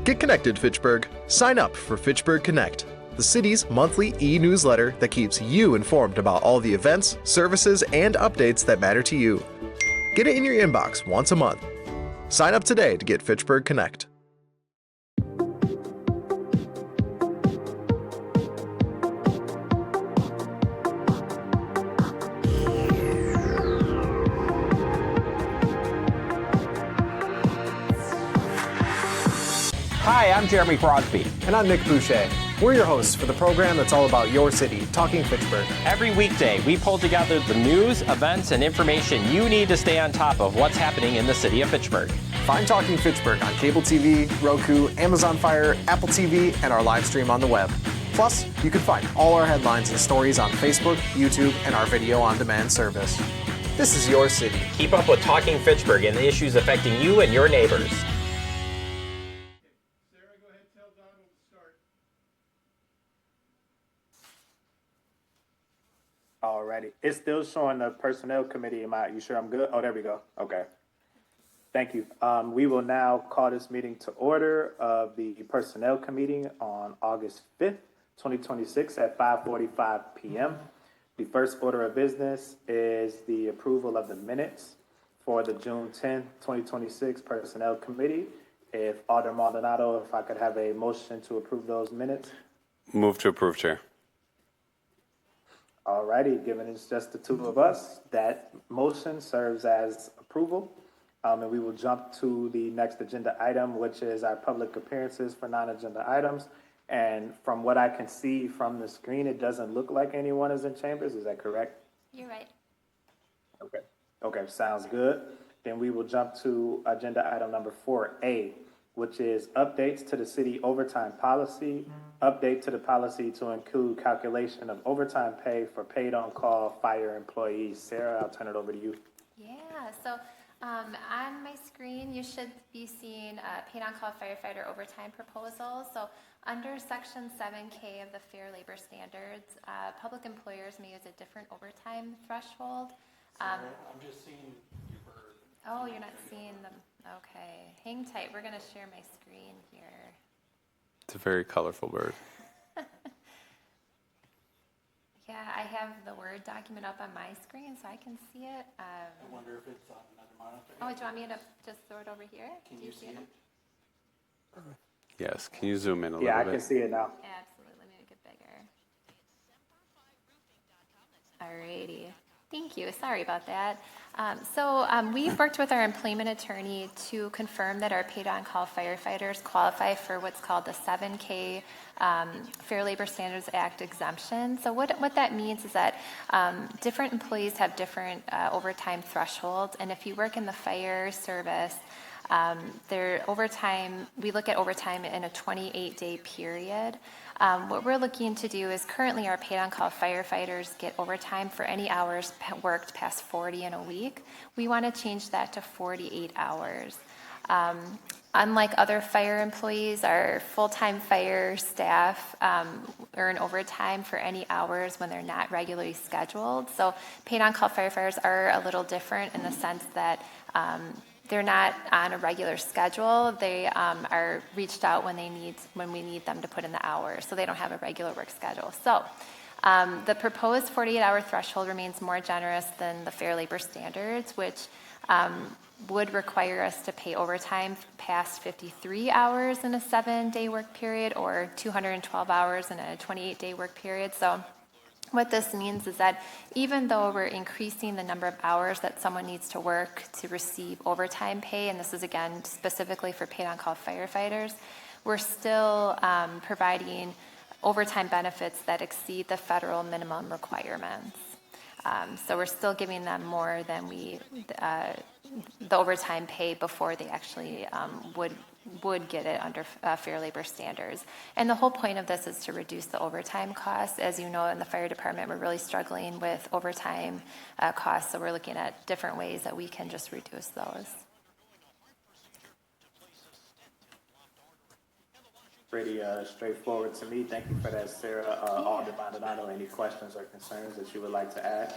Get connected, Fitchburg. Sign up for Fitchburg Connect, the city's monthly e-newsletter that keeps you informed about all the events, services, and updates that matter to you. Get it in your inbox once a month. Sign up today to get Fitchburg Connect. Hi, I'm Jeremy Crosby. And I'm Nick Boucher. We're your hosts for the program that's all about your city, Talking Fitchburg. Every weekday, we pull together the news, events, and information you need to stay on top of what's happening in the city of Fitchburg. Find Talking Fitchburg on cable TV, Roku, Amazon Fire, Apple TV, and our live stream on the web. Plus, you can find all our headlines and stories on Facebook, YouTube, and our video on demand service. This is your city. Keep up with Talking Fitchburg and the issues affecting you and your neighbors. Alrighty. It's still showing the personnel committee. You sure I'm good? Oh, there we go. Okay. Thank you. We will now call this meeting to order of the personnel committee on August 5th, 2026 at 5:45 p.m. The first order of business is the approval of the minutes for the June 10th, 2026 personnel committee. If Alderman Maldonado, if I could have a motion to approve those minutes. Move to approve, Chair. All righty, given it's just the two of us, that motion serves as approval. And we will jump to the next agenda item, which is our public appearances for non-agenda items. And from what I can see from the screen, it doesn't look like anyone is in chambers. Is that correct? You're right. Okay. Okay, sounds good. Then we will jump to agenda item number 4A, which is updates to the city overtime policy, update to the policy to include calculation of overtime pay for paid on-call fire employees. Sarah, I'll turn it over to you. Yeah, so on my screen, you should be seeing paid on-call firefighter overtime proposal. So under section 7K of the Fair Labor Standards, public employers may use a different overtime threshold. I'm just seeing your bird. Oh, you're not seeing them. Okay, hang tight. We're going to share my screen here. It's a very colorful bird. Yeah, I have the Word document up on my screen so I can see it. I wonder if it's on another monitor. Oh, do you want me to just throw it over here? Can you see it? Yes, can you zoom in a little Yeah, I bit? can see it now. Absolutely. Let me make it bigger. Alrighty. Thank you. Sorry about that. We've worked with our employment attorney to confirm that our paid on-call firefighters qualify for what's called the 7K Fair Labor Standards Act exemption. So what that means is that different employees have different overtime thresholds, and if you work in the fire service, their overtime, we look at overtime in a 28-day period. What we're looking to do is currently our paid on-call firefighters get overtime for any hours worked past 40 in a week. We want to change that to 48 hours. Unlike other fire employees, our full-time fire staff earn overtime for any hours when they're not regularly scheduled. So paid on-call firefighters are a little different in the sense that they're not on a regular schedule. They are reached out when we need them to put in the hours, so they don't have a regular work schedule. So the proposed 48-hour threshold remains more generous than the Fair Labor Standards, which would require us to pay overtime past 53 hours in a 7-day work period or 212 hours in a 28-day work period. So what this means is that even though we're increasing the number of hours that someone needs to work to receive overtime pay, and this is again specifically for paid on-call firefighters, we're still providing overtime benefits that exceed the federal minimum requirements. So we're still giving them more than the overtime pay before they actually would get it under Fair Labor Standards. And the whole point of this is to reduce the overtime costs. As you know, in the fire department, we're really struggling with overtime costs, so we're looking at different ways that we can just reduce those. Pretty straightforward to me. Thank you for that, Sarah. Alderman Maldonado, any questions or concerns that you would like to add?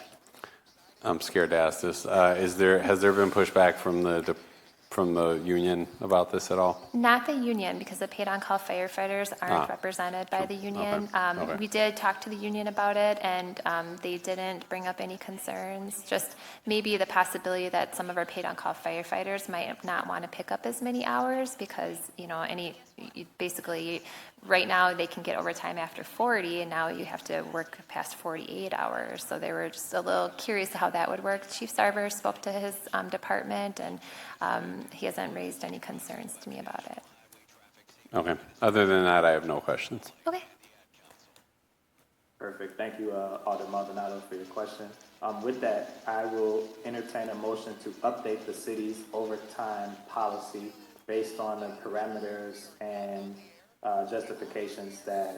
I'm scared to ask this. Has there been pushback from the from the union about this at all? Not the union, because the paid-on-call firefighters aren't represented by the union. Okay. We did talk to the union about it, and they didn't bring up any concerns. Just maybe the possibility that some of our paid-on-call firefighters might not want to pick up as many hours because, basically, right now they can get overtime after 40, and now you have to work past 48 hours. So they were just a little curious how that would work. Chief Sarver spoke to his department, and he hasn't raised any concerns to me about it. Okay. Other than that, I have no questions. Okay. Perfect. Thank you, Alderman Maldonado, for your question. With that, I will entertain a motion to update the city's overtime policy based on the parameters and justifications that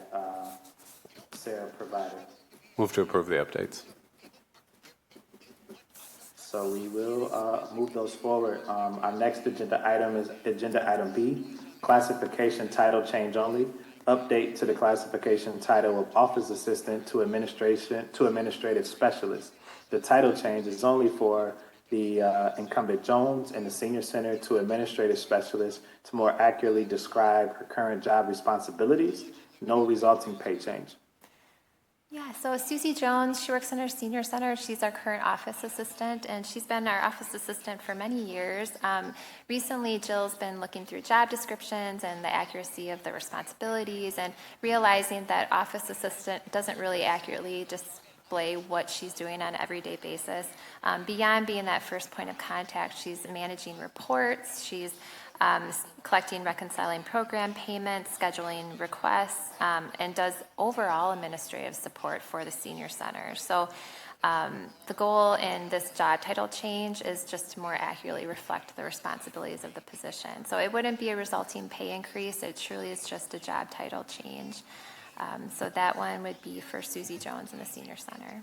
Sarah provided. Move to approve the updates. So we will move those forward. Our next agenda item is agenda item B, classification title change only. Update to the classification title of office assistant to administrative specialist. The title change is only for the incumbent Jones and the senior center to administrative specialist to more accurately describe her current job responsibilities. No resulting pay change. Yeah, so Susie Jones, she works in our senior center. She's our current office assistant, and she's been our office assistant for many years. Recently, Jill's been looking through job descriptions and the accuracy of the responsibilities and realizing that office assistant doesn't really accurately display what she's doing on an everyday basis. Beyond being that first point of contact, she's managing reports, she's collecting, reconciling program payments, scheduling requests, and does overall administrative support for the senior center. So the goal in this job title change is just to more accurately reflect the responsibilities of the position. So it wouldn't be a resulting pay increase. It truly is just a job title change. So that one would be for Susie Jones in the senior center.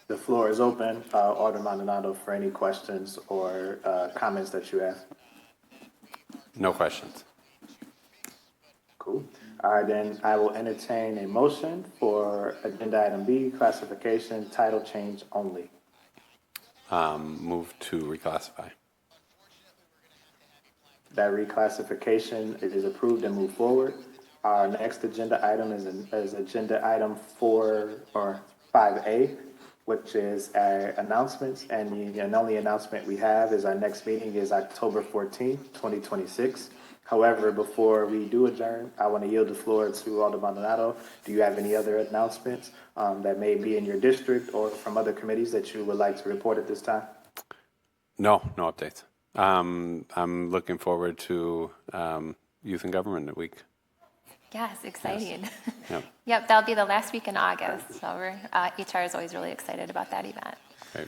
The floor is open, Alderman Maldonado, for any questions or comments that you have. No questions. Cool. All right, then I will entertain a motion for agenda item B, classification title change only. Move to reclassify. That reclassification, it is approved and moved forward. Our next agenda item is agenda item 5A, which is our announcements, and the only announcement we have is our next meeting is October 14th, 2026. However, before we do adjourn, I want to yield the floor to Alderman Maldonado. Do you have any other announcements that may be in your district or from other committees that you would like to report at this time? No updates. I'm looking forward to Youth and Government Week. Yes, exciting. Yes. Yep. Yep, that'll be the last week in August. So HR is always really excited about that event. Great.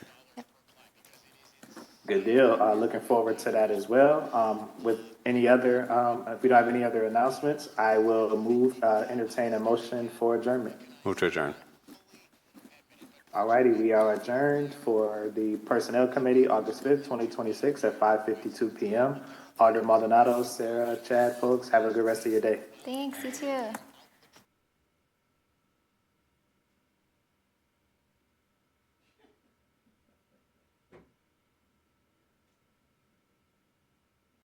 Good deal. Looking forward to that as well. With any other, if we don't have any other announcements, I will entertain a motion for adjournment. Move to adjourn. All righty, we are adjourned for the Personnel Committee, August 5th, 2026 at 5:52 p.m. Alderman Maldonado, Sarah, Chad, folks, have a good rest of your day. Thanks, you too.